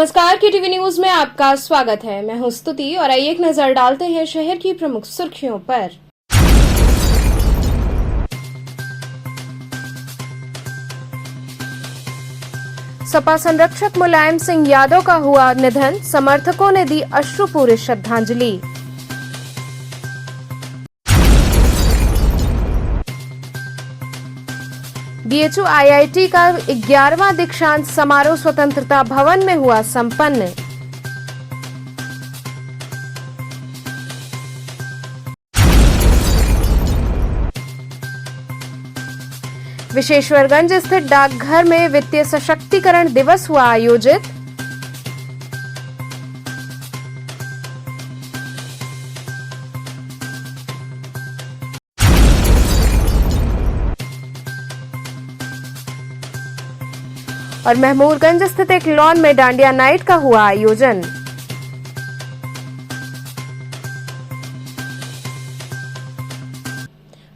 नमस्कार, KTV news में आपका स्वागत है। मैं हूं स्तुति और आइए एक नजर डालते हैं शहर की प्रमुख सुर्खियों पर। सपा संरक्षक मुलायम सिंह यादव का हुआ निधन, समर्थकों ने दी अश्रुपूरी श्रद्धांजलि। BHU IIT का 11वां दीक्षांत समारोह स्वतंत्रता भवन में हुआ संपन्न। विशेश्वरगंज स्थित डाकघर में वित्तीय सशक्तिकरण दिवस हुआ आयोजित। और महमूदगंज स्थित एक लॉन में डांडिया नाइट का हुआ आयोजन।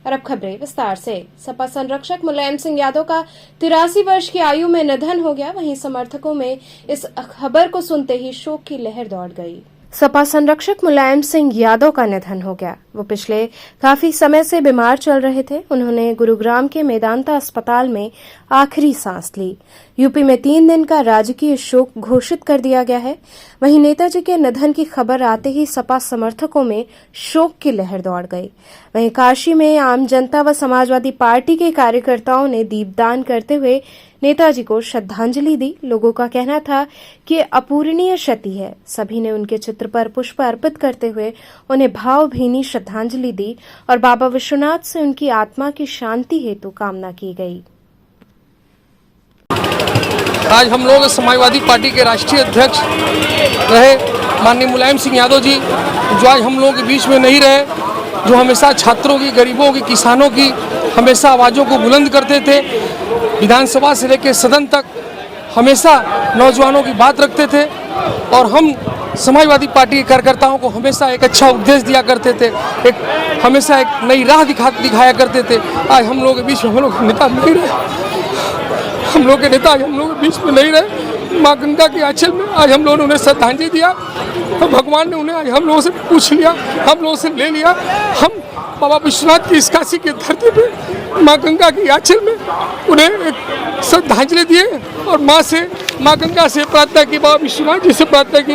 और अब खबरें विस्तार से। सपा संरक्षक मुलायम सिंह यादव का 83 वर्ष की आयु में निधन हो गया। वहीं समर्थकों में इस खबर को सुनते ही शोक की लहर दौड़ गई। सपा संरक्षक मुलायम सिंह यादव का निधन हो गया। वो पिछले काफी समय से बीमार चल रहे थे। उन्होंने गुरुग्राम के मेदांता अस्पताल में आखिरी सांस ली। यूपी में 3 दिन का राजकीय शोक घोषित कर दिया गया है। वहीं नेताजी के निधन की खबर आते ही सपा समर्थकों में शोक की लहर दौड़ गई। वहीं काशी में आम जनता व समाजवादी पार्टी के कार्यकर्ताओं ने दीपदान करते हुए नेताजी को श्रद्धांजलि दी। लोगों का कहना था कि अपूरणीय क्षति है। सभी ने उनके चित्र पर पुष्प अर्पित करते हुए उन्हें भावभीनी श्रद्धांजलि दी और बाबा विश्वनाथ से उनकी आत्मा की शांति हेतु कामना की गई। आज हम लोग समाजवादी पार्टी के राष्ट्रीय अध्यक्ष रहे माननीय मुलायम सिंह यादव जी, जो आज हम लोगों के बीच में नहीं रहे, जो हमेशा छात्रों की, गरीबों की, किसानों की हमेशा आवाज़ों को बुलंद करते थे। विधानसभा से लेकर सदन तक हमेशा नौजवानों की बात रखते थे और हम समाजवादी पार्टी के कार्यकर्ताओं को हमेशा एक अच्छा उपदेश दिया करते थे, हमेशा एक नई राह दिखाया करते थे। आज हम लोगों के बीच में हम लोग नेता नहीं रहे, हम लोग के नेता आज हम लोग के बीच में नहीं रहे। माँ गंगा के आंचल में आज हम लोगों ने उन्हें श्रद्धांजलि दिया तो भगवान ने उन्हें आज हम लोगों से पूछ लिया, हम लोगों से ले लिया। हम बाबा विश्वनाथ की इस काशी की धरती पे माँ गंगा की आंचल में उन्हें एक श्रद्धांजलि दिए और माँ गंगा से प्रार्थना की, बाबा विश्वनाथ जी से प्रार्थना की,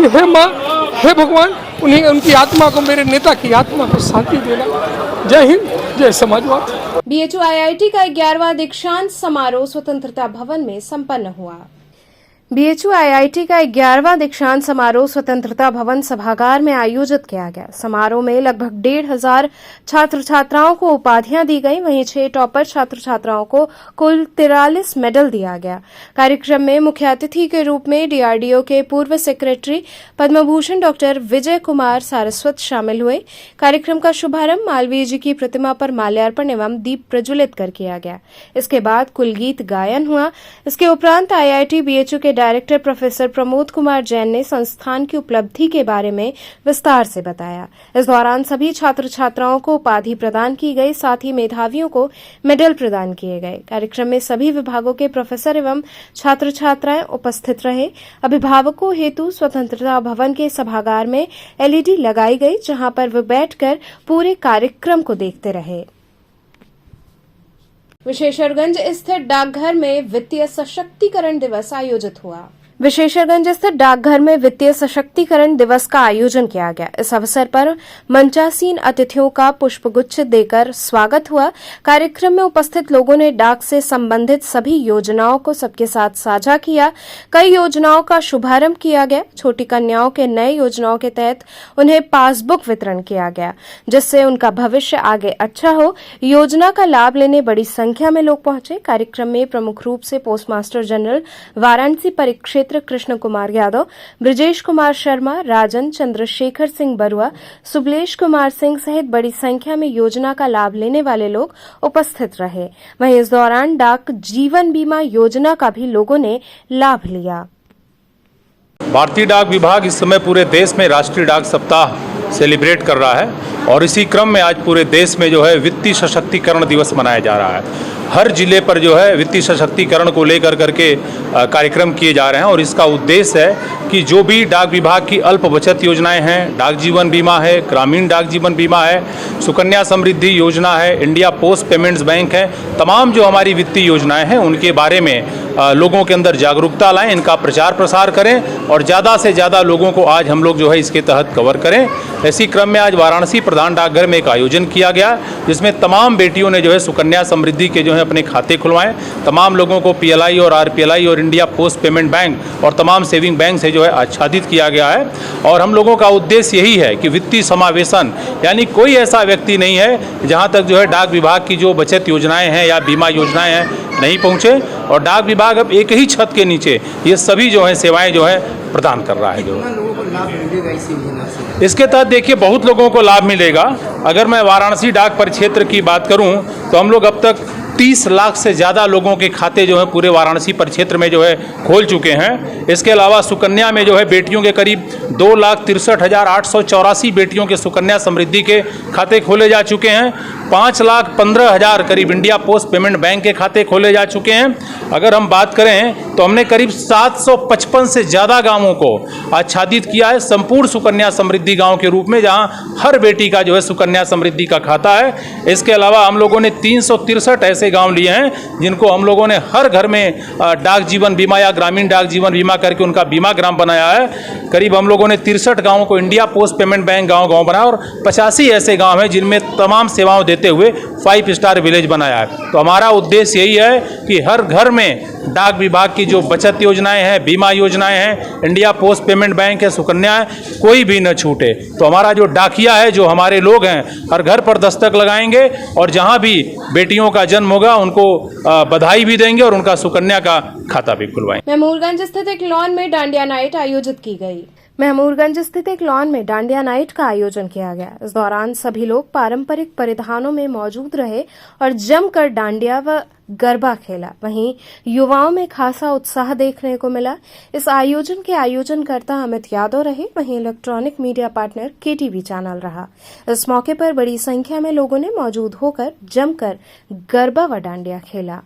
हे माँ, हे भगवान, उन्हें उनकी आत्मा को, मेरे नेता की आत्मा को शांति देना। जय हिंद, जय समाजवाद। BHU IIT का 11वां दीक्षांत समारोह स्वतंत्रता भवन में संपन्न हुआ। BHU IIT का 11वां दीक्षांत समारोह स्वतंत्रता भवन सभागार में आयोजित किया गया। समारोह में लगभग 1,500 छात्र छात्राओं को उपाधियां दी गई। वहीं 6 टॉपर छात्र छात्राओं को कुल 43 मेडल दिया गया। कार्यक्रम में मुख्य अतिथि के रूप में DRDO के पूर्व सेक्रेटरी पद्मभूषण डॉक्टर विजय कुमार सारस्वत शामिल हुए। कार्यक्रम का शुभारंभ मालवीय जी की प्रतिमा पर माल्यार्पण एवं दीप प्रज्वलित कर किया गया। इसके बाद कुल गीत गायन हुआ। इसके उपरांत IIT BHU के डायरेक्टर प्रोफेसर प्रमोद कुमार जैन ने संस्थान की उपलब्धि के बारे में विस्तार से बताया। इस दौरान सभी छात्र छात्राओं को उपाधि प्रदान की गई, साथ ही मेधावियों को मेडल प्रदान किए गए। कार्यक्रम में सभी विभागों के प्रोफेसर एवं छात्र छात्राएं उपस्थित रहे। अभिभावकों हेतु स्वतंत्रता भवन के सभागार में LED लगाई गई, जहां पर वे बैठकर पूरे कार्यक्रम को देखते रहे। विशेश्वरगंज स्थित डाकघर में वित्तीय सशक्तिकरण दिवस आयोजित हुआ। विशेश्वरगंज स्थित डाकघर में वित्तीय सशक्तिकरण दिवस का आयोजन किया गया। इस अवसर पर मंचासीन अतिथियों का पुष्पगुच्छ देकर स्वागत हुआ। कार्यक्रम में उपस्थित लोगों ने डाक से संबंधित सभी योजनाओं को सबके साथ साझा किया। कई योजनाओं का शुभारंभ किया गया। छोटी कन्याओं के नए योजनाओं के तहत उन्हें पासबुक वितरण किया गया, जिससे उनका भविष्य आगे अच्छा हो। योजना का लाभ लेने बड़ी संख्या में लोग पहुंचे। कार्यक्रम में प्रमुख रूप से पोस्ट मास्टर जनरल वाराणसी परिक्षेत्र कृष्ण कुमार यादव, ब्रजेश कुमार शर्मा, राजन चंद्रशेखर सिंह बरुआ, सुबलेश कुमार सिंह सहित बड़ी संख्या में योजना का लाभ लेने वाले लोग उपस्थित रहे। वहीं इस दौरान डाक जीवन बीमा योजना का भी लोगों ने लाभ लिया। भारतीय डाक विभाग इस समय पूरे देश में राष्ट्रीय डाक सप्ताह सेलिब्रेट कर रहा है और इसी क्रम में आज पूरे देश में जो है वित्तीय सशक्तिकरण दिवस मनाया जा रहा है। हर जिले पर जो है वित्तीय सशक्तिकरण को लेकर करके कार्यक्रम किए जा रहे हैं और इसका उद्देश्य है कि जो भी डाक विभाग की अल्प बचत योजनाएं हैं, डाक जीवन बीमा है, ग्रामीण डाक जीवन बीमा है, सुकन्या समृद्धि योजना है, इंडिया पोस्ट पेमेंट्स बैंक है, तमाम जो हमारी वित्तीय योजनाएं हैं उनके बारे में लोगों के अंदर जागरूकता लाएं, इनका प्रचार प्रसार करें और ज़्यादा से ज़्यादा लोगों को आज हम लोग जो है इसके तहत कवर करें। इसी क्रम में आज वाराणसी प्रधान डाकघर में एक आयोजन किया गया जिसमें तमाम बेटियों ने जो है सुकन्या समृद्धि के जो है अपने खाते खुलवाएं। तमाम लोगों को PLI और RPLI और इंडिया पोस्ट पेमेंट बैंक और तमाम सेविंग बैंक से जो है आच्छादित किया गया है और हम लोगों का उद्देश्य यही है कि वित्तीय समावेशन यानी कोई ऐसा व्यक्ति नहीं है जहाँ तक जो है डाक विभाग की जो बचत योजनाएँ हैं या बीमा योजनाएँ हैं नहीं पहुँचे और डाक विभाग अब एक ही छत के नीचे ये सभी जो है सेवाएं जो है प्रदान कर रहा है। जो लोगों को लाभ मिलेगा इस योजना से? इसके तहत देखिए बहुत लोगों को लाभ मिलेगा। अगर मैं वाराणसी डाक परिक्षेत्र की बात करूं तो हम लोग अब तक 30 लाख से ज़्यादा लोगों के खाते जो है पूरे वाराणसी परिक्षेत्र में जो है खोल चुके हैं। इसके अलावा सुकन्या में जो है बेटियों के करीब 2,63,884 बेटियों के सुकन्या समृद्धि के खाते खोले जा चुके हैं। 5,15,000 करीब इंडिया पोस्ट पेमेंट बैंक के खाते खोले जा चुके हैं। अगर हम बात करें तो हमने करीब 755 से ज़्यादा गांवों को आच्छादित किया है संपूर्ण सुकन्या समृद्धि गांव के रूप में, जहां हर बेटी का जो है सुकन्या समृद्धि का खाता है। इसके अलावा हम लोगों ने 363 ऐसे गांव लिए हैं जिनको हम लोगों ने हर घर में डाक जीवन बीमा या ग्रामीण डाक जीवन बीमा करके उनका बीमा ग्राम बनाया है। करीब हम लोगों ने 63 गांवों को इंडिया पोस्ट पेमेंट बैंक गांव बनाया और 85 ऐसे गांव हैं जिनमें तमाम सेवाओं देते हुए 5 स्टार विलेज बनाया है। तो हमारा उद्देश्य यही है कि हर घर में डाक विभाग की जो बचत योजनाएं हैं, बीमा योजनाएं हैं, इंडिया पोस्ट पेमेंट बैंक है, सुकन्या है, कोई भी न छूटे। तो हमारा जो डाकिया है, जो हमारे लोग हैं, हर घर पर दस्तक लगाएंगे और जहां भी बेटियों का जन्म होगा उनको बधाई भी देंगे और उनका सुकन्या का खाता भी खुलवाएंगे। महमूदगंज स्थित एक लॉन में डांडिया नाइट आयोजित की गई। महमूदगंज स्थित एक लॉन में डांडिया नाइट का आयोजन किया गया। इस दौरान सभी लोग पारंपरिक परिधानों में मौजूद रहे और जमकर डांडिया व गरबा खेला। वहीं युवाओं में खासा उत्साह देखने को मिला। इस आयोजन के आयोजनकर्ता अमित यादव रहे, वहीं electronic media partner KTV channel रहा। इस मौके पर बड़ी संख्या में लोगों ने मौजूद होकर जमकर गरबा व डांडिया खेला।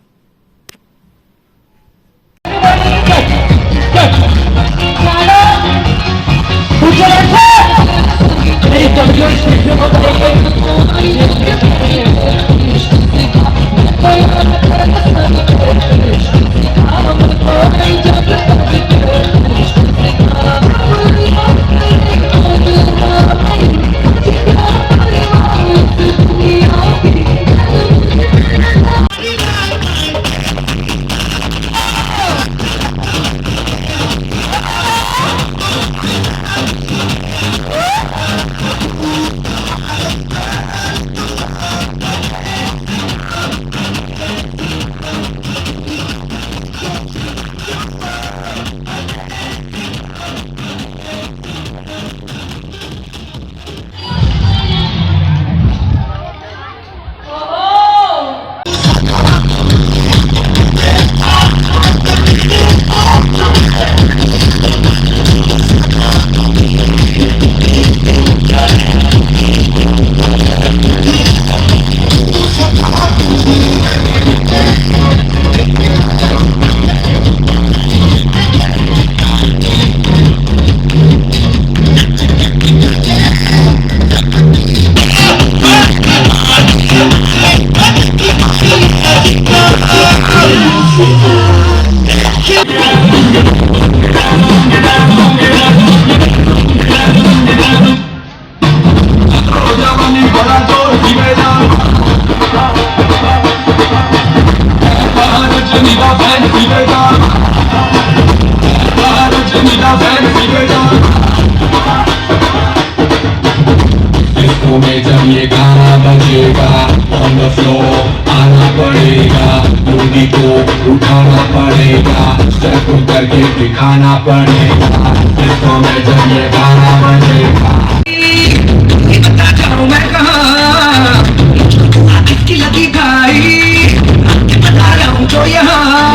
में जब ये गाना बजेगा ऑन द फ्लोर आना पड़ेगा, बूंदी को उठाना पड़ेगा, स्टेप करके दिखाना पड़ेगा। इसको में जब ये गाना बजेगा बता जाऊं मैं कहाँ किसकी लगी भाई, बता रहा हूँ जो यहाँ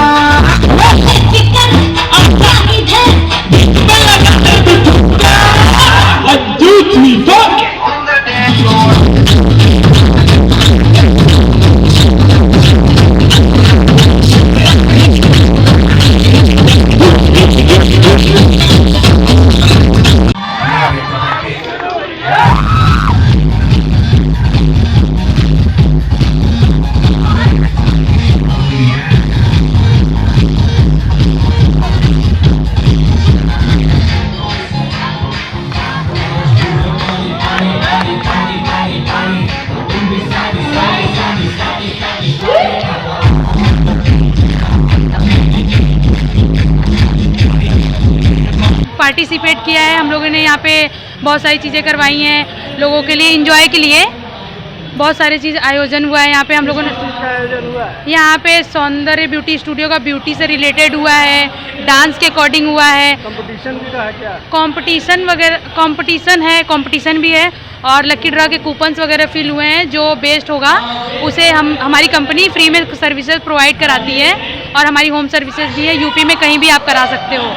पार्टिसिपेट किया है। हम लोगों ने यहाँ पे बहुत सारी चीज़ें करवाई हैं लोगों के लिए, एंजॉय के लिए बहुत सारी चीज़ आयोजन हुआ है यहाँ पे। हम लोगों ने यहाँ पे सौंदर्य ब्यूटी स्टूडियो का ब्यूटी से रिलेटेड हुआ है, डांस के अकॉर्डिंग हुआ है, कंपटीशन भी है क्या? कंपटीशन वगैरह कंपटीशन भी है और लकी ड्रॉ के कूपन्स वगैरह फिल हुए हैं। जो बेस्ट होगा उसे हमारी कंपनी फ्री में सर्विसेज प्रोवाइड कराती है और हमारी होम सर्विसेज भी है। यूपी में कहीं भी आप करा सकते हो।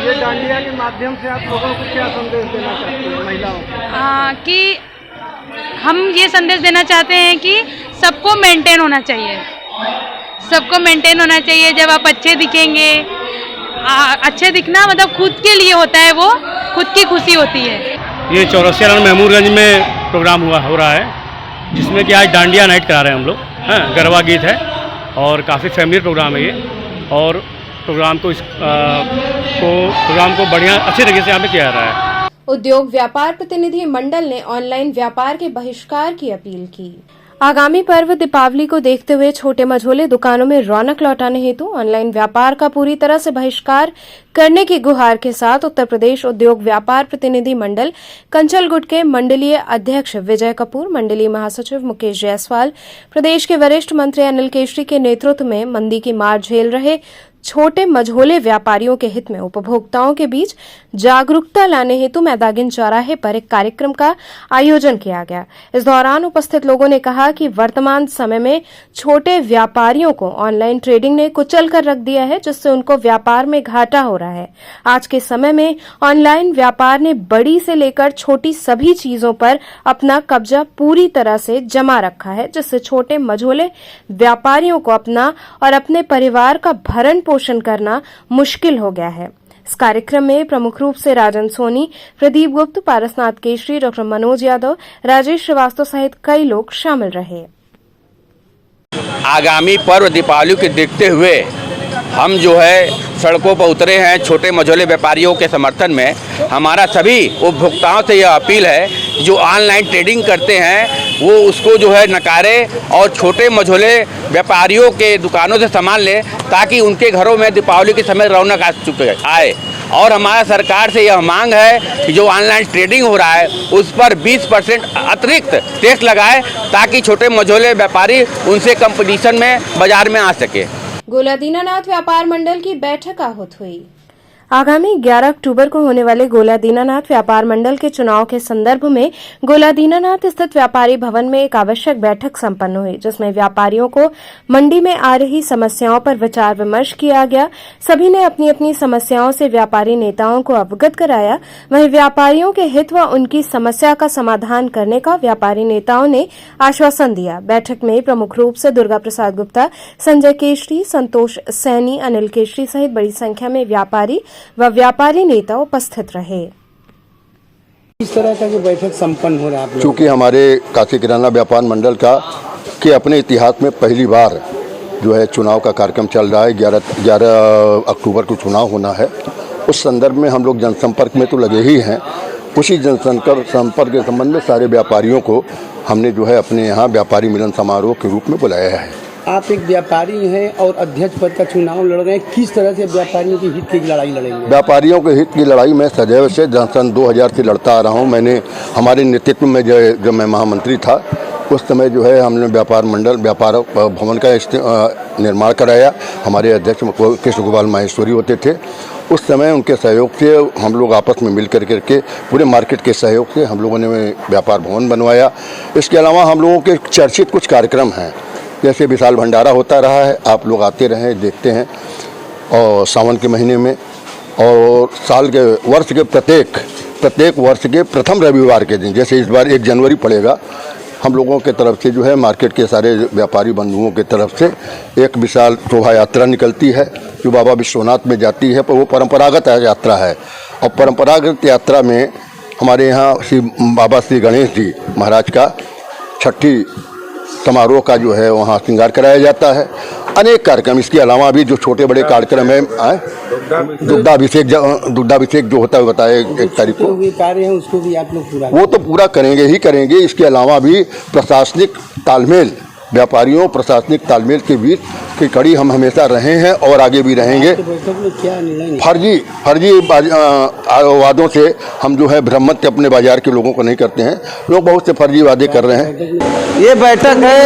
ये डांडिया के माध्यम से आप लोगों को क्या संदेश देना चाहते हैं महिलाओं को? कि हम ये संदेश देना चाहते हैं कि सबको मेंटेन होना चाहिए, सबको मेंटेन होना चाहिए। जब आप अच्छे दिखेंगे, अच्छे दिखना मतलब खुद के लिए होता है, वो खुद की खुशी होती है। ये चौरसिया लाइन महमूदगंज में प्रोग्राम हो रहा है, जिसमें कि आज डांडिया नाइट करा रहे हैं हम लोग। हाँ, गरबा गीत है और काफ़ी फैमिली प्रोग्राम है ये, और प्रोग्राम को बढ़िया अच्छे तरीके से यहाँ पे किया जा रहा है। उद्योग व्यापार प्रतिनिधि मंडल ने ऑनलाइन व्यापार के बहिष्कार की अपील की। आगामी पर्व दीपावली को देखते हुए छोटे मझोले दुकानों में रौनक लौटाने हेतु ऑनलाइन व्यापार का पूरी तरह से बहिष्कार करने की गुहार के साथ उत्तर प्रदेश उद्योग व्यापार प्रतिनिधि मंडल कंचलगुट के मंडलीय अध्यक्ष विजय कपूर, मंडलीय महासचिव मुकेश जायसवाल, प्रदेश के वरिष्ठ मंत्री अनिल केशरी के नेतृत्व में मंदी की मार झेल रहे छोटे मझोले व्यापारियों के हित में उपभोक्ताओं के बीच जागरूकता लाने हेतु मैदागिन चौराहे पर एक कार्यक्रम का आयोजन किया गया। इस दौरान उपस्थित लोगों ने कहा कि वर्तमान समय में छोटे व्यापारियों को ऑनलाइन ट्रेडिंग ने कुचल कर रख दिया है, जिससे उनको व्यापार में घाटा हो रहा है। आज के समय में ऑनलाइन व्यापार ने बड़ी से लेकर छोटी सभी चीजों पर अपना कब्जा पूरी तरह से जमा रखा है, जिससे छोटे मझोले व्यापारियों को अपना और अपने परिवार का भरण पोषण करना मुश्किल हो गया है। इस कार्यक्रम में प्रमुख रूप से राजन सोनी, प्रदीप गुप्त, पारसनाथ केशरी, डॉक्टर मनोज यादव, राजेश श्रीवास्तव सहित कई लोग शामिल रहे। आगामी पर्व दीपावली के देखते हुए हम जो है सड़कों पर उतरे हैं छोटे मझोले व्यापारियों के समर्थन में। हमारा सभी उपभोक्ताओं से यह अपील है जो ऑनलाइन ट्रेडिंग करते हैं वो उसको जो है नकारे और छोटे मझोले व्यापारियों के दुकानों से सामान लें, ताकि उनके घरों में दीपावली के समय रौनक आए। और हमारा सरकार से यह मांग है कि जो ऑनलाइन ट्रेडिंग हो रहा है उस पर 20% अतिरिक्त टैक्स लगाए, ताकि छोटे मझोले व्यापारी उनसे कंपटीशन में बाजार में आ सके। गोला दीनानाथ व्यापार मंडल की बैठक आहूत हुई। आगामी 11 अक्टूबर को होने वाले गोला दीनानाथ व्यापार मंडल के चुनाव के संदर्भ में गोला दीनानाथ स्थित व्यापारी भवन में एक आवश्यक बैठक संपन्न हुई, जिसमें व्यापारियों को मंडी में आ रही समस्याओं पर विचार विमर्श किया गया। सभी ने अपनी अपनी समस्याओं से व्यापारी नेताओं को अवगत कराया। वहीं व्यापारियों के हित व उनकी समस्या का समाधान करने का व्यापारी नेताओं ने आश्वासन दिया। बैठक में प्रमुख रूप से दुर्गा प्रसाद गुप्ता, संजय केशरी, संतोष सैनी, अनिल केशरी सहित बड़ी संख्या में व्यापारी व व्यापारी नेता उपस्थित रहे। इस तरह का जो बैठक संपन्न हो रहा है, चूँकि हमारे काशी किराना व्यापार मंडल का के अपने इतिहास में पहली बार जो है चुनाव का कार्यक्रम चल रहा है। 11 अक्टूबर को चुनाव होना है। उस संदर्भ में हम लोग जनसंपर्क में तो लगे ही हैं। उसी जनसंपर्क के संबंध में सारे व्यापारियों को हमने जो है अपने यहाँ व्यापारी मिलन समारोह के रूप में बुलाया है। आप एक व्यापारी हैं और अध्यक्ष पद का चुनाव लड़ रहे हैं, किस तरह से व्यापारियों के हित की लड़ाई लड़ेंगे? व्यापारियों के हित की लड़ाई मैं सदैव से सन 2000 से लड़ता आ रहा हूं। मैंने हमारे नेतृत्व में जब मैं महामंत्री था उस समय जो है हमने व्यापार भवन का निर्माण कराया। हमारे अध्यक्ष कृष्ण गोपाल माहेश्वरी होते थे। उस समय उनके सहयोग से हम लोग आपस में मिल करके पूरे मार्केट के सहयोग से हम लोगों ने व्यापार भवन बनवाया। इसके अलावा हम लोगों के चर्चित कुछ कार्यक्रम हैं, जैसे विशाल भंडारा होता रहा है, आप लोग आते रहे देखते हैं, और सावन के महीने में और साल के वर्ष के प्रत्येक वर्ष के प्रथम रविवार के दिन, जैसे इस बार 1 जनवरी पड़ेगा, हम लोगों के तरफ से जो है मार्केट के सारे व्यापारी बंधुओं के तरफ से एक विशाल शोभा यात्रा निकलती है जो बाबा विश्वनाथ में जाती है। पर वो परंपरागत यात्रा है और परंपरागत यात्रा में हमारे यहाँ बाबा श्री गणेश जी महाराज का छठी समारोह का जो है वहाँ श्रृंगार कराया जाता है। अनेक कार्यक्रम, इसके अलावा भी जो छोटे बड़े कार्यक्रम है, दुग्धाभिषेक जो होता है बताए 1 तारीख को, कार्य है उसको भी आप लोग पूरा वो तो पूरा करेंगे ही करेंगे। इसके अलावा भी प्रशासनिक तालमेल व्यापारियों प्रशासनिक तालमेल के बीच की कड़ी हम हमेशा रहे हैं और आगे भी रहेंगे। बैठक में क्या निर्णय? फर्जी वादों से हम जो है भ्रमत अपने बाजार के लोगों को नहीं करते हैं। लोग बहुत से फर्जी वादे कर रहे हैं। ये बैठक है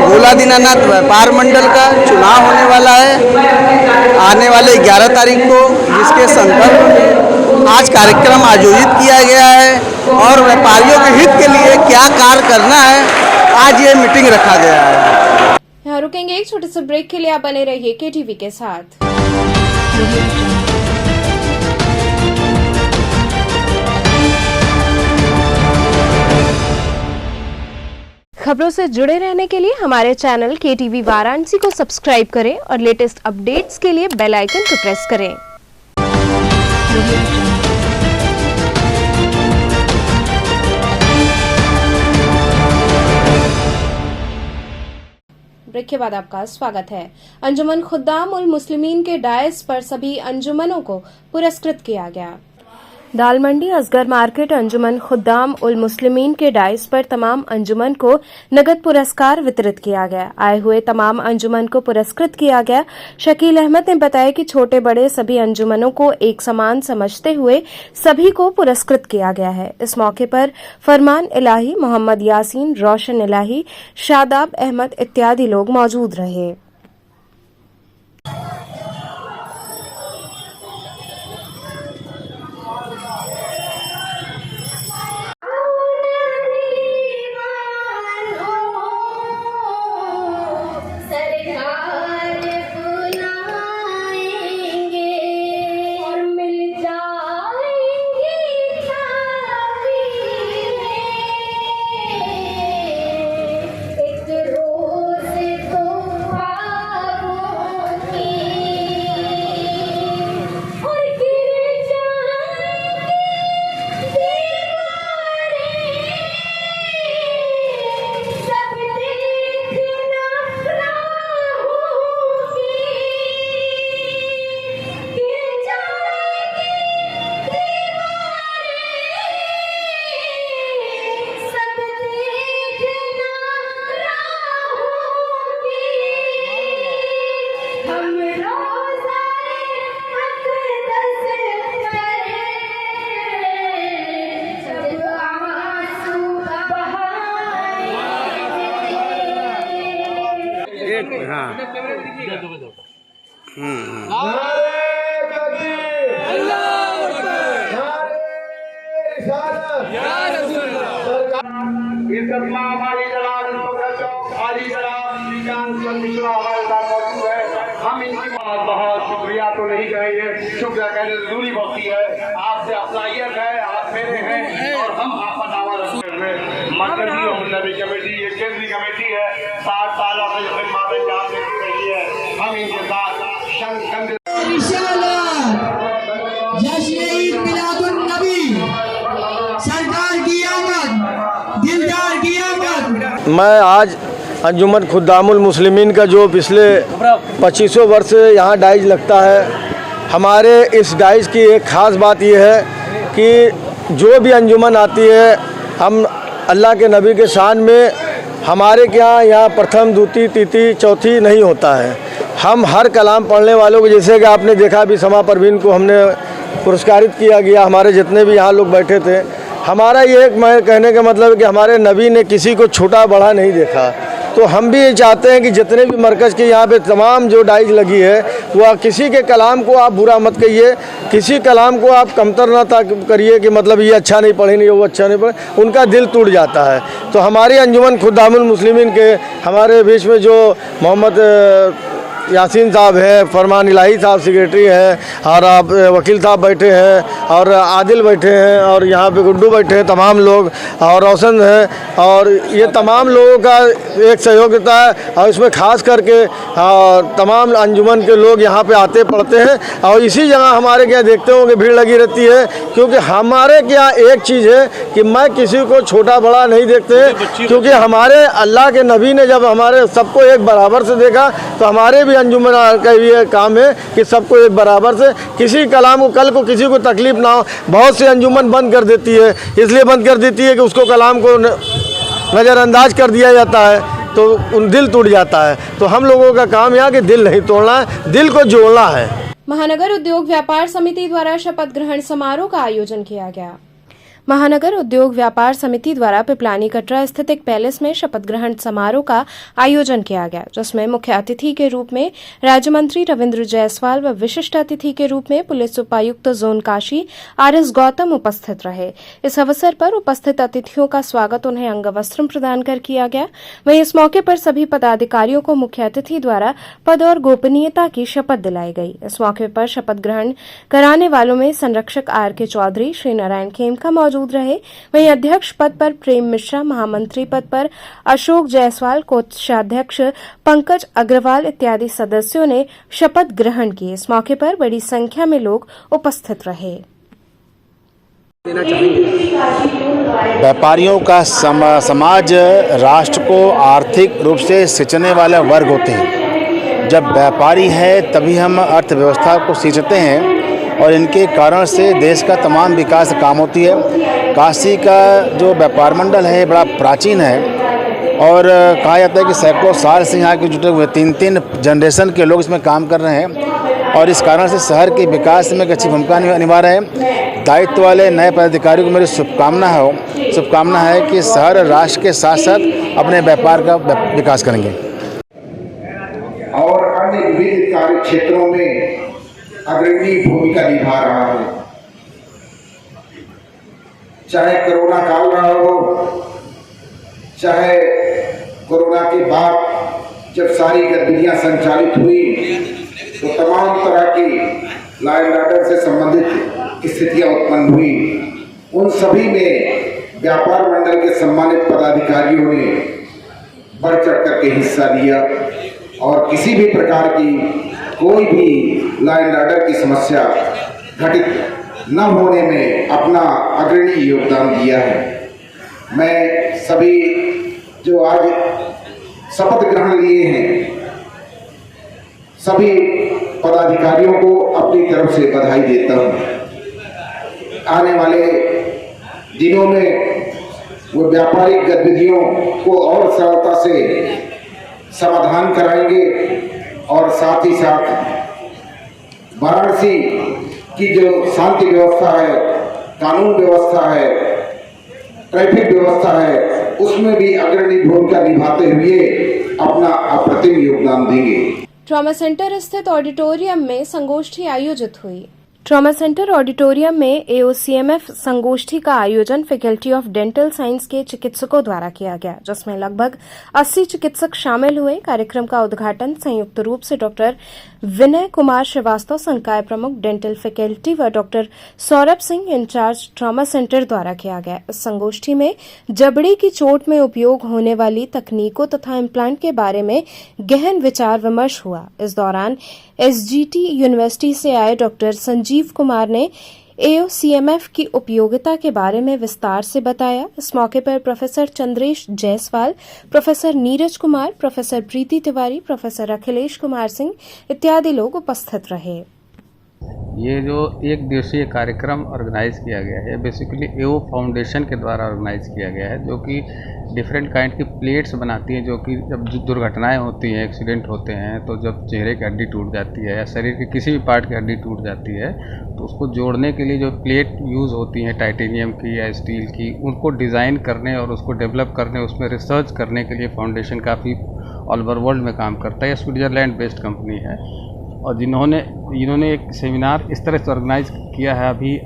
भोला दीनानाथ व्यापार मंडल का चुनाव होने वाला है आने वाले 11 तारीख को, जिसके संदर्भ में आज कार्यक्रम आयोजित किया गया है और व्यापारियों के हित के लिए क्या कार्य करना है, आज ये मीटिंग रखा गया है। यहाँ रुकेंगे एक छोटे से ब्रेक के लिए, आप बने रहिए KTV के साथ। खबरों से जुड़े रहने के लिए हमारे चैनल KTV वाराणसी को सब्सक्राइब करें और लेटेस्ट अपडेट्स के लिए बेल आइकन को प्रेस करें। ब्रेक के बाद आपका स्वागत है। अंजुमन खुद्दाम उल मुस्लिमीन के डायस पर सभी अंजुमनों को पुरस्कृत किया गया। दाल मंडी असगर मार्केट अंजुमन खुद्दाम उल मुस्लिमीन के डाइस पर तमाम अंजुमन को नगद पुरस्कार वितरित किया गया। आए हुए तमाम अंजुमन को पुरस्कृत किया गया। शकील अहमद ने बताया कि छोटे बड़े सभी अंजुमनों को एक समान समझते हुए सभी को पुरस्कृत किया गया है। इस मौके पर फरमान इलाही, मोहम्मद यासीन, रोशन इलाही, शादाब अहमद इत्यादि लोग मौजूद रहे। हम इनकी बहुत शुक्रिया तो नहीं कहेंगे, शुक्रिया कहने जरूरी होती है। आपसे अफलाइयत है, आप मेरे हैं और हम आपका दावा रखते हुए मरकजी और नबी कमेटी, ये केंद्रीय कमेटी है, 60 साल से खिदमत अंजाम देती रही है। हम इनके साथ मैं आज अंजुमन खुद्दामुल मुस्लिमीन का जो पिछले 25 वर्ष से यहाँ डाइज लगता है, हमारे इस डाइज की एक ख़ास बात यह है कि जो भी अंजुमन आती है, हम अल्लाह के नबी के शान में हमारे यहाँ प्रथम, द्वितीय, तृतीय, चौथी नहीं होता है। हम हर कलाम पढ़ने वालों को, जैसे कि आपने देखा अभी समा परवीन को हमने पुरस्कारित किया गया, हमारे जितने भी यहाँ लोग बैठे थे। हमारा ये एक मैं कहने का मतलब है कि हमारे नबी ने किसी को छोटा बड़ा नहीं देखा। तो हम भी ये चाहते हैं कि जितने भी मरकज़ के यहाँ पे तमाम जो डाइज लगी है, वह किसी के कलाम को आप बुरा मत कहिए, किसी कलाम को आप कमतर ना करिए कि मतलब ये अच्छा नहीं पढ़े, नहीं वो अच्छा नहीं पढ़े, उनका दिल टूट जाता है। तो हमारी अंजुमन खुद्दामुल मुस्लिमीन के हमारे बीच में जो मोहम्मद यासीन साहब है, फरमान इलाही साहब सेक्रेटरी हैं, और आप वकील साहब बैठे हैं, और आदिल बैठे हैं, और यहाँ पे गुड्डू बैठे हैं, तमाम लोग, और रोशन हैं, और ये तमाम लोगों का एक सहयोगिता है। और इसमें ख़ास करके तमाम अंजुमन के लोग यहाँ पे आते पढ़ते हैं, और इसी जगह हमारे क्या देखते होंगे भीड़ लगी रहती है, क्योंकि हमारे क्या एक चीज़ है कि मैं किसी को छोटा बड़ा नहीं देखते, क्योंकि हमारे अल्लाह के नबी ने जब हमारे सबको एक बराबर से देखा, तो हमारे भी अंजुमन का ये काम है कि सबको एक बराबर से, किसी कलाम को कल को किसी को तकलीफ ना हो। बहुत से अंजुमन बंद कर देती है, इसलिए बंद कर देती है कि उसको कलाम को नज़रअंदाज कर दिया जाता है। तो उन दिल टूट जाता है। तो हम लोगों का काम यहाँ कि दिल नहीं तोड़ना है, दिल को जोड़ना है। महानगर उद्योग व्यापार समिति द्वारा शपथ ग्रहण समारोह का आयोजन किया गया। महानगर उद्योग व्यापार समिति द्वारा पिपलानी कटरा स्थित एक पैलेस में शपथ ग्रहण समारोह का आयोजन किया गया, जिसमें मुख्य अतिथि के रूप में राज्य मंत्री रविंद्र जायसवाल व विशिष्ट अतिथि के रूप में पुलिस उपायुक्त जोन काशी RS गौतम उपस्थित रहे। इस अवसर पर उपस्थित अतिथियों का स्वागत उन्हें अंगवस्त्र प्रदान कर किया गया। वहीं इस मौके पर सभी पदाधिकारियों को मुख्य अतिथि द्वारा पद और गोपनीयता की शपथ दिलाई गई। इस मौके पर शपथ ग्रहण कराने वालों में संरक्षक RK चौधरी, श्री नारायण खेमका मौजूद रहे। वहीं अध्यक्ष पद पर प्रेम मिश्रा, महामंत्री पद पर अशोक जायसवाल, कोषाध्यक्ष पंकज अग्रवाल इत्यादि सदस्यों ने शपथ ग्रहण की। इस मौके पर बड़ी संख्या में लोग उपस्थित रहे। व्यापारियों का समाज राष्ट्र को आर्थिक रूप से सिंचने वाले वर्ग होते हैं। जब व्यापारी है तभी हम अर्थव्यवस्था को सींचते हैं और इनके कारण से देश का तमाम विकास काम होती है। काशी का जो व्यापार मंडल है बड़ा प्राचीन है और कहा जाता है कि सैकड़ों साल से यहाँ के जुटे हुए 3 जनरेशन के लोग इसमें काम कर रहे हैं और इस कारण से शहर के विकास में एक अच्छी भूमिका अनिवार्य है। दायित्व वाले नए पदाधिकारियों को मेरी शुभकामना है कि शहर राष्ट्र के साथ साथ अपने व्यापार का विकास करेंगे और अन्य विविध कार्य क्षेत्रों में अग्रणी भूमिका निभा रहा है। चाहे कोरोना काल रहा हो, चाहे कोरोना के बाद जब सारी गतिविधियां संचालित हुई तो तमाम तरह की लॉ एंड ऑर्डर से संबंधित स्थितियां उत्पन्न हुई। उन सभी में व्यापार मंडल के सम्मानित पदाधिकारियों ने बढ़ चढ़ करके हिस्सा लिया और किसी भी प्रकार की कोई भी लॉ एंड ऑर्डर की समस्या घटित न होने में अपना अग्रणी योगदान दिया है। मैं सभी जो आज शपथ ग्रहण लिए हैं सभी पदाधिकारियों को अपनी तरफ से बधाई देता हूँ। आने वाले दिनों में वो व्यापारिक गतिविधियों को और सरलता से समाधान कराएंगे और साथ ही साथ वाराणसी की जो शांति व्यवस्था है, कानून व्यवस्था है, ट्रैफिक व्यवस्था है, उसमें भी अग्रणी भूमिका निभाते हुए अपना अप्रतिम योगदान देंगे। ट्रॉमा सेंटर स्थित ऑडिटोरियम में संगोष्ठी आयोजित हुई। ट्रॉमा सेंटर ऑडिटोरियम में AOCMF संगोष्ठी का आयोजन फैकल्टी ऑफ डेंटल साइंस के चिकित्सकों द्वारा किया गया, जिसमें लगभग 80 चिकित्सक शामिल हुए। कार्यक्रम का उद्घाटन संयुक्त रूप से डॉक्टर विनय कुमार श्रीवास्तव, संकाय प्रमुख डेंटल फैकल्टी व doctor Saurabh Singh, incharge trauma centre द्वारा किया गया। इस संगोष्ठी में जबड़े की चोट में उपयोग होने वाली तकनीकों तथा इम्प्लांट के बारे में गहन विचार विमर्श हुआ। इस दौरान SGT यूनिवर्सिटी से आए डॉक्टर संजीव कुमार ने AOCMF की उपयोगिता के बारे में विस्तार से बताया। इस मौके पर professor Chandresh Jaiswal, professor Neeraj Kumar, professor Preeti Tiwari, professor Akhilesh Kumar Singh इत्यादि लोग उपस्थित रहे। ये जो एक दिवसीय कार्यक्रम ऑर्गेनाइज किया गया है बेसिकली AO फाउंडेशन के द्वारा ऑर्गेनाइज किया गया है, जो कि डिफरेंट काइंड की प्लेट्स बनाती हैं, जो कि जब दुर्घटनाएं होती हैं, एक्सीडेंट होते हैं, तो जब चेहरे की हड्डी टूट जाती है या शरीर के किसी भी पार्ट की हड्डी टूट जाती है तो उसको जोड़ने के लिए जो प्लेट यूज़ होती हैं टाइटेनियम की या स्टील की, उनको डिज़ाइन करने और उसको डेवलप करने, उसमें रिसर्च करने के लिए फाउंडेशन काफ़ी ऑल ओवर वर्ल्ड में काम करता है। स्विट्ज़रलैंड बेस्ड कंपनी है और इन्होंने एक सेमिनार इस तरह से ऑर्गेनाइज किया है। अभी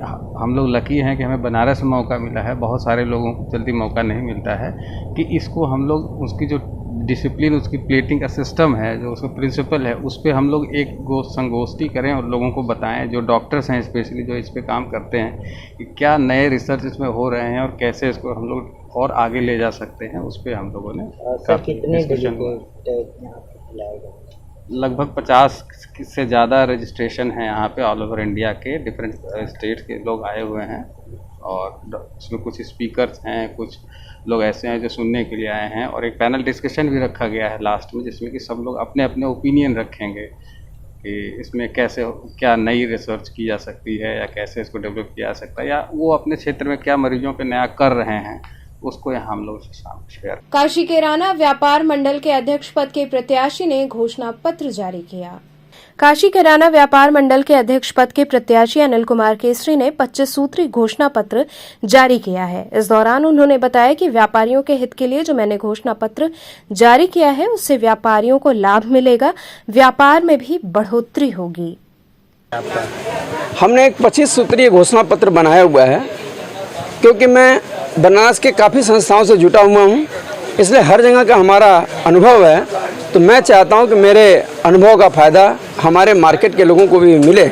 हम लोग लकी हैं कि हमें बनारस में मौका मिला है, बहुत सारे लोगों को जल्दी मौका नहीं मिलता है कि इसको हम लोग उसकी जो डिसिप्लिन, उसकी प्लेटिंग का सिस्टम है, जो उसका प्रिंसिपल है, उस पर हम लोग एक संगोष्ठी करें और लोगों को बताएं, जो डॉक्टर्स हैं स्पेशली जो इस पे काम करते हैं, कि क्या नए रिसर्च इसमें हो रहे हैं और कैसे इसको हम लोग और आगे ले जा सकते हैं। उस पर हम लोगों ने काफ़ी डिस्कशन लगभग 50 से ज़्यादा रजिस्ट्रेशन है यहाँ पे ऑल ओवर इंडिया के डिफरेंट स्टेट के लोग आए हुए हैं और उसमें कुछ स्पीकर्स हैं, कुछ लोग ऐसे हैं जो सुनने के लिए आए हैं और एक पैनल डिस्कशन भी रखा गया है लास्ट में, जिसमें कि सब लोग अपने अपने ओपिनियन रखेंगे कि इसमें कैसे क्या नई रिसर्च की जा सकती है या कैसे इसको डेवलप किया जा सकता है या वो अपने क्षेत्र में क्या मरीजों पे नया कर रहे हैं उसको यहाँ हम लोग शेयर। काशी के राणा व्यापार मंडल के अध्यक्ष पद के प्रत्याशी ने घोषणा पत्र जारी किया। काशी के राणा व्यापार मंडल के अध्यक्ष पद के प्रत्याशी अनिल कुमार केसरी ने 25 सूत्री घोषणा पत्र जारी किया है। इस दौरान उन्होंने बताया कि व्यापारियों के हित के लिए जो मैंने घोषणा पत्र जारी किया है उससे व्यापारियों को लाभ मिलेगा, व्यापार में भी बढ़ोतरी होगी। हमने एक 25 सूत्रीय घोषणा पत्र बनाया हुआ है, क्योंकि मैं बनारस के काफ़ी संस्थाओं से जुटा हुआ हूँ, इसलिए हर जगह का हमारा अनुभव है। तो मैं चाहता हूँ कि मेरे अनुभव का फ़ायदा हमारे मार्केट के लोगों को भी मिले।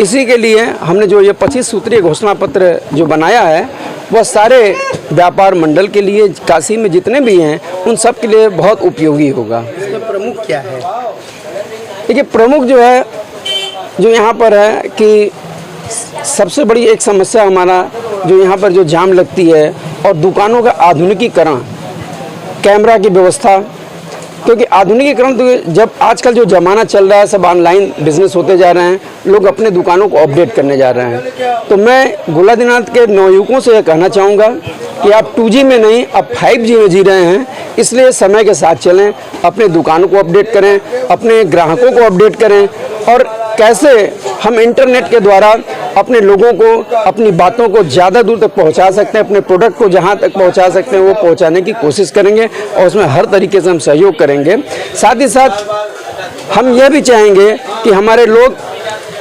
इसी के लिए हमने जो ये 25 सूत्रीय घोषणा पत्र जो बनाया है वह सारे व्यापार मंडल के लिए, काशी में जितने भी हैं उन सब के लिए बहुत उपयोगी होगा। इसमें प्रमुख क्या है? देखिए, प्रमुख जो है जो यहाँ पर है कि सबसे बड़ी एक समस्या हमारा जो यहाँ पर जो जाम लगती है और दुकानों का आधुनिकीकरण, कैमरा की व्यवस्था, क्योंकि आधुनिकीकरण तो जब आजकल जो ज़माना चल रहा है सब ऑनलाइन बिजनेस होते जा रहे हैं, लोग अपने दुकानों को अपडेट करने जा रहे हैं। तो मैं भोला दीनानाथ के नवयुवकों से यह कहना चाहूँगा कि आप 2G में नहीं, आप 5G में जी रहे हैं, इसलिए समय के साथ चलें, अपने दुकानों को अपडेट करें, अपने ग्राहकों को अपडेट करें और कैसे हम इंटरनेट के द्वारा अपने लोगों को अपनी बातों को ज़्यादा दूर तक पहुंचा सकते हैं, अपने प्रोडक्ट को जहां तक पहुंचा सकते हैं वो पहुंचाने की कोशिश करेंगे और उसमें हर तरीके से हम सहयोग करेंगे। साथ ही साथ हम यह भी चाहेंगे कि हमारे लोग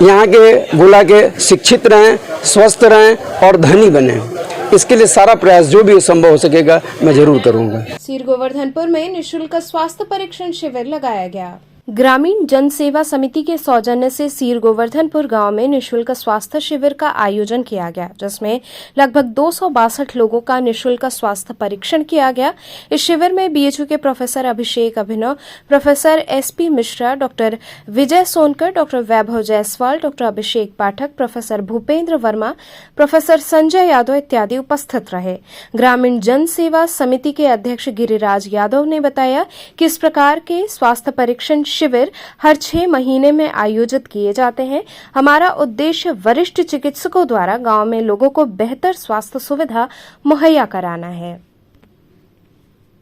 यहाँ के गोला के शिक्षित रहें, स्वस्थ रहें और धनी बने। इसके लिए सारा प्रयास जो भी संभव हो सकेगा मैं जरूर करूँगा। सीर गोवर्धनपुर में निःशुल्क स्वास्थ्य परीक्षण शिविर लगाया गया। ग्रामीण जन सेवा समिति के सौजन्य से सीर गोवर्धनपुर गांव में निःशुल्क स्वास्थ्य शिविर का आयोजन किया गया, जिसमें लगभग 262 लोगों का निःशुल्क स्वास्थ्य परीक्षण किया गया। इस शिविर में बीएचयू के प्रोफेसर अभिषेक अभिनव, प्रोफेसर एसपी मिश्रा, डॉक्टर विजय सोनकर, डॉक्टर वैभव जायसवाल, डॉक्टर अभिषेक पाठक, प्रोफेसर भूपेंद्र वर्मा, प्रोफेसर संजय यादव इत्यादि उपस्थित रहे। ग्रामीण जन सेवा समिति के अध्यक्ष गिरिराज यादव ने बताया कि इस प्रकार के स्वास्थ्य परीक्षण शिविर हर 6 महीने में आयोजित किए जाते हैं। हमारा उद्देश्य वरिष्ठ चिकित्सकों द्वारा गांव में लोगों को बेहतर स्वास्थ्य सुविधा मुहैया कराना है।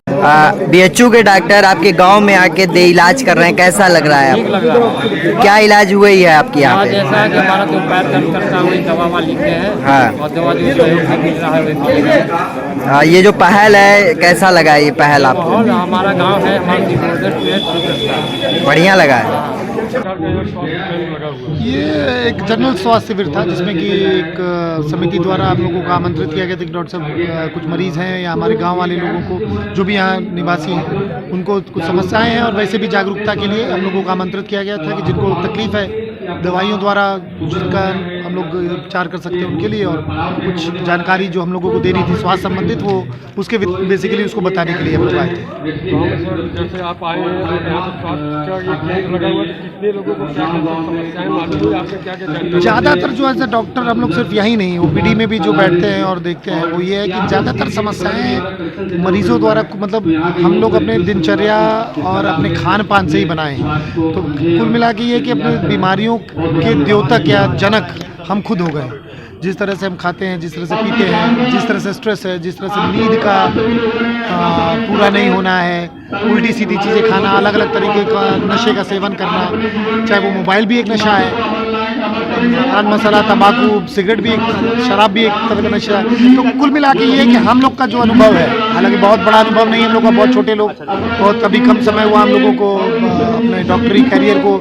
बीएचयू के डॉक्टर आपके गांव में आके दे इलाज कर रहे हैं, कैसा लग रहा है? ठीक लग रहा है। क्या इलाज हुआ ही है आपके यहाँ पे? जैसा कि हमारा जो पैर दर्द करता है वही दवा लिखते हैं। हाँ। और दवा जो सहयोग से मिल रहा है। हाँ, ये जो पहल है कैसा लगा ये पहल आपको? हमारा गांव है, हमारा बढ़िया लगा है। ये एक जनरल स्वास्थ्य शिविर था जिसमें कि एक समिति द्वारा आप लोगों को आमंत्रित किया गया था कि डॉक्टर साहब कुछ मरीज़ हैं या हमारे गांव वाले लोगों को जो भी यहाँ निवासी हैं उनको कुछ समस्याएं हैं और वैसे भी जागरूकता के लिए हम लोगों को आमंत्रित किया गया था कि जिनको तकलीफ है दवाइयों द्वारा जिनका हम लोग उपचार कर सकते हैं उनके लिए, और कुछ जानकारी जो हम लोगों को देनी थी स्वास्थ्य संबंधित वो उसके बेसिकली उसको बताने के लिए हम लोग आए थे। जैसे आप आए ज़्यादातर जो है डॉक्टर हम लोग सिर्फ यही नहीं ओपीडी में भी जो बैठते हैं और देखते हैं वो ये है कि ज़्यादातर समस्याएं मरीजों द्वारा मतलब हम लोग अपने दिनचर्या और अपने खान पान से ही बनाए हैं। तो कुल मिला के ये कि अपनी बीमारियों के द्योतक या जनक हम खुद हो गए। जिस तरह से हम खाते हैं, जिस तरह से पीते हैं, जिस तरह से स्ट्रेस है, जिस तरह से नींद का पूरा नहीं होना है, उल्टी सीधी चीज़ें खाना, अलग अलग तरीके का नशे का सेवन करना, चाहे वो मोबाइल भी एक नशा है, पान मसाला, तंबाकू, सिगरेट भी एक, शराब भी एक तरह का नशा है। तो कुल मिला के ये है कि हम लोग का जो अनुभव है, हालांकि बहुत बड़ा अनुभव नहीं है हम लोग का, बहुत छोटे लोग, बहुत अभी कम समय हुआ हम लोगों को अपने डॉक्टरी कैरियर को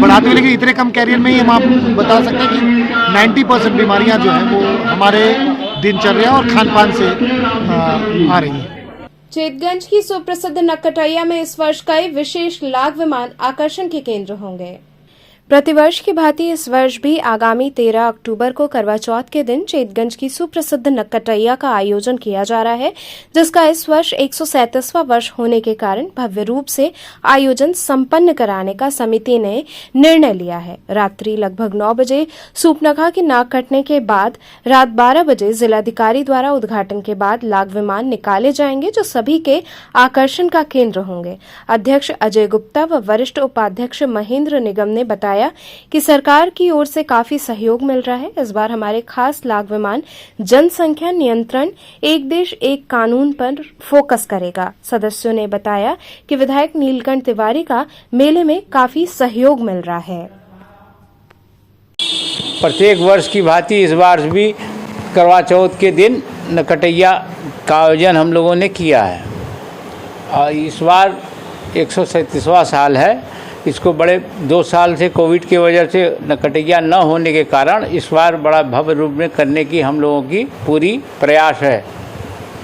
बढ़ाते हुए, लेकिन इतने कम कैरियर में ही हम आप बता सकते हैं कि 90% बीमारियां जो हैं वो हमारे दिनचर्या और खान पान से आ रही हैं। चेतगंज की सुप्रसिद्ध नक्कटैया में इस वर्ष कई विशेष लाख विमान आकर्षण के केंद्र होंगे। प्रतिवर्ष की भांति इस वर्ष भी आगामी 13 अक्टूबर को करवा चौथ के दिन चेतगंज की सुप्रसिद्ध नक्कटैया का आयोजन किया जा रहा है, जिसका इस वर्ष 137वां वर्ष होने के कारण भव्य रूप से आयोजन संपन्न कराने का समिति ने निर्णय लिया है। रात्रि लगभग 9 बजे सूपनखा की नाक कटने के बाद रात 12 बजे जिलाधिकारी द्वारा उद्घाटन के बाद लाख विमान निकाले जाएंगे, जो सभी के आकर्षण का केंद्र होंगे। अध्यक्ष अजय गुप्ता व वरिष्ठ उपाध्यक्ष महेंद्र निगम ने बताया बताया कि सरकार की ओर से काफी सहयोग मिल रहा है। इस बार हमारे खास लाग विमान जनसंख्या नियंत्रण एक देश एक कानून पर फोकस करेगा। सदस्यों ने बताया कि विधायक नीलकंठ तिवारी का मेले में काफी सहयोग मिल रहा है। प्रत्येक वर्ष की भांति इस बार भी करवा चौथ के दिन नकटैया का आयोजन हम लोगों ने किया है और इस बार 137वां साल है। इसको बड़े 2 साल से कोविड की वजह से नकटैया न होने के कारण इस बार बड़ा भव्य रूप में करने की हम लोगों की पूरी प्रयास है।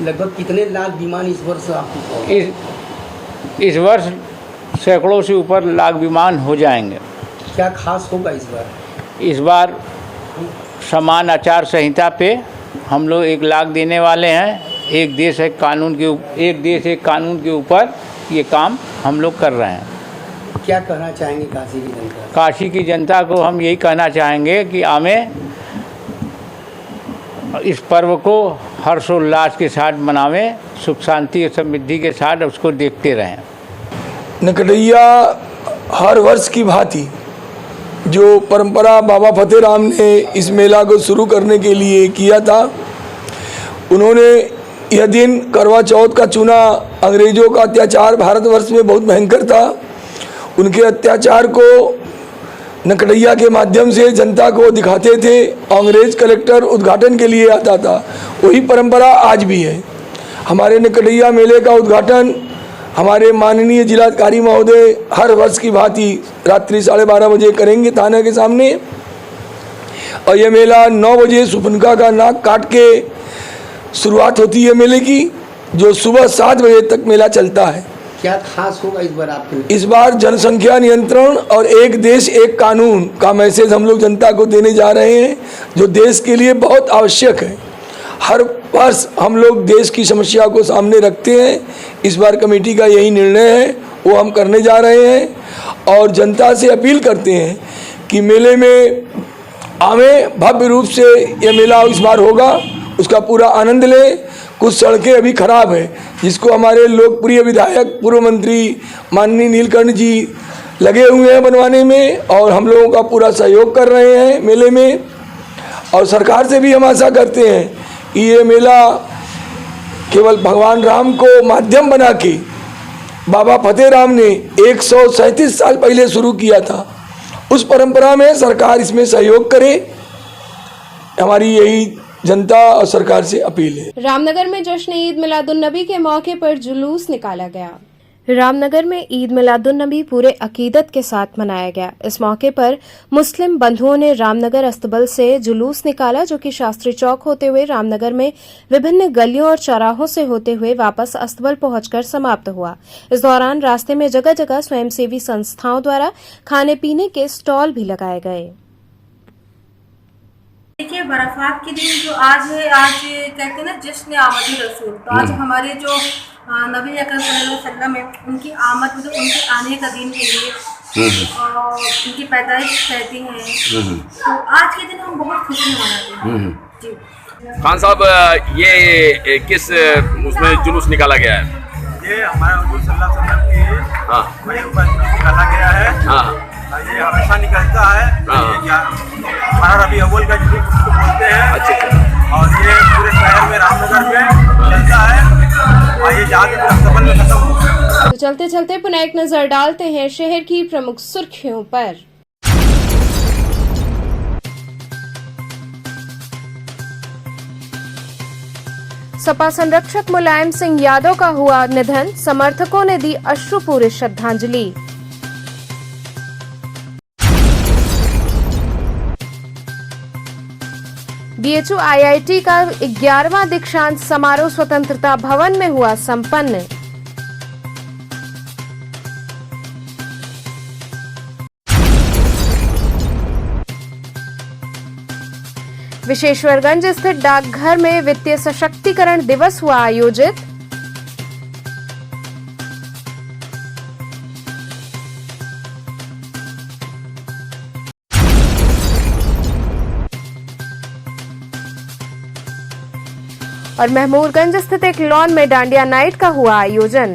लगभग कितने लाख विमान इस वर्ष आपको? इस वर्ष सैकड़ों से ऊपर लाख विमान हो जाएंगे। क्या खास होगा इस बार? इस बार समान आचार संहिता पे हम लोग 1 लाख देने वाले हैं। एक देश एक कानून के ऊपर ये काम हम लोग कर रहे हैं। क्या कहना चाहेंगे काशी की जनता? काशी की जनता को हम यही कहना चाहेंगे कि हमें इस पर्व को हर्षोल्लास के साथ मनावें, सुख शांति और समृद्धि के साथ उसको देखते रहें। नकटैया हर वर्ष की भांति जो परंपरा बाबा फतेहराम ने इस मेला को शुरू करने के लिए किया था, उन्होंने यह दिन करवा चौथ का चुना। अंग्रेज़ों का अत्याचार भारतवर्ष में बहुत भयंकर था। उनके अत्याचार को नकटैया के माध्यम से जनता को दिखाते थे। अंग्रेज़ कलेक्टर उद्घाटन के लिए आता था। वही परंपरा आज भी है। हमारे नकटैया मेले का उद्घाटन हमारे माननीय जिलाधिकारी महोदय हर वर्ष की भांति रात्रि 12:30 बजे करेंगे थाने के सामने। और यह मेला 9 बजे सुपनका का नाक काट के शुरुआत होती है मेले की, जो सुबह 7 बजे तक मेला चलता है। क्या खास होगा इस बार आपके? इस बार जनसंख्या नियंत्रण और एक देश एक कानून का मैसेज हम लोग जनता को देने जा रहे हैं, जो देश के लिए बहुत आवश्यक है। हर वर्ष हम लोग देश की समस्या को सामने रखते हैं। इस बार कमेटी का यही निर्णय है, वो हम करने जा रहे हैं और जनता से अपील करते हैं कि मेले में आवें। भव्य रूप से यह मेला इस बार होगा, उसका पूरा आनंद लें। कुछ सड़कें अभी खराब है, जिसको हमारे लोकप्रिय विधायक पूर्व मंत्री माननीय नीलकंठ जी लगे हुए हैं बनवाने में और हम लोगों का पूरा सहयोग कर रहे हैं मेले में। और सरकार से भी हम आशा करते हैं कि ये मेला केवल भगवान राम को माध्यम बना के बाबा फतेहराम ने 137 साल पहले शुरू किया था, उस परंपरा में सरकार इसमें सहयोग करे। हमारी यही जनता और सरकार से अपील है। रामनगर में जश्न ईद मिलादुन्नबी के मौके पर जुलूस निकाला गया। रामनगर में ईद मिलादुन्नबी पूरे अकीदत के साथ मनाया गया। इस मौके पर मुस्लिम बंधुओं ने रामनगर अस्तबल से जुलूस निकाला, जो कि शास्त्री चौक होते हुए रामनगर में विभिन्न गलियों और चौराहों से होते हुए वापस अस्तबल पहुंचकर समाप्त हुआ। इस दौरान रास्ते में जगह जगह स्वयंसेवी संस्थाओं द्वारा खाने पीने के स्टॉल भी लगाए गए। देखिए, बरसात के दिन जो आज है, आज कहते हैं ना जश्न आमद रसूल, तो आज हमारे जो नबी अकरम सल्लल्लाहु अलैहि वसल्लम है, उनकी आमद मतलब उनके आने का दिन है ये और उनकी पैदाइश कहते हैं। तो आज के दिन हम बहुत खुशी मनाते हैं। जी खान साहब, ये किस उसमें जुलूस निकाला गया है? ये हमारे हुजूर सल्लल्लाहु अलैहि वसल्लम की बड़े ऊपर जुलूस निकाला गया है। ये हमेशा निकलता है। हमारा रबी अव्वल का जुलूस उसको बोलते हैं। और ये पूरे शहर में रामनगर में चलता है और ये जाके अस्तबल में खत्म होता है। तो चलते चलते पुनः एक नजर डालते हैं शहर की प्रमुख सुर्खियों पर। सपा संरक्षक मुलायम सिंह यादव का हुआ निधन, समर्थकों ने दी अश्रुपूरी श्रद्धांजलि। बीएचयू आईआईटी का 11वां दीक्षांत समारोह स्वतंत्रता भवन में हुआ संपन्न। विशेश्वरगंज स्थित डाकघर में वित्तीय सशक्तिकरण दिवस हुआ आयोजित। और महमूदगंज स्थित एक लॉन में डांडिया नाइट का हुआ आयोजन।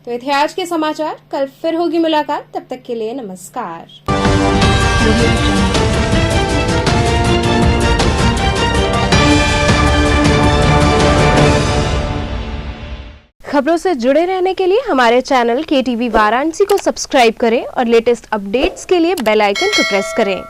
तो ये थे आज के समाचार। कल फिर होगी मुलाकात, तब तक के लिए नमस्कार। खबरों से जुड़े रहने के लिए हमारे चैनल KTV वाराणसी को सब्सक्राइब करें और लेटेस्ट अपडेट्स के लिए बेल आइकन को प्रेस करें।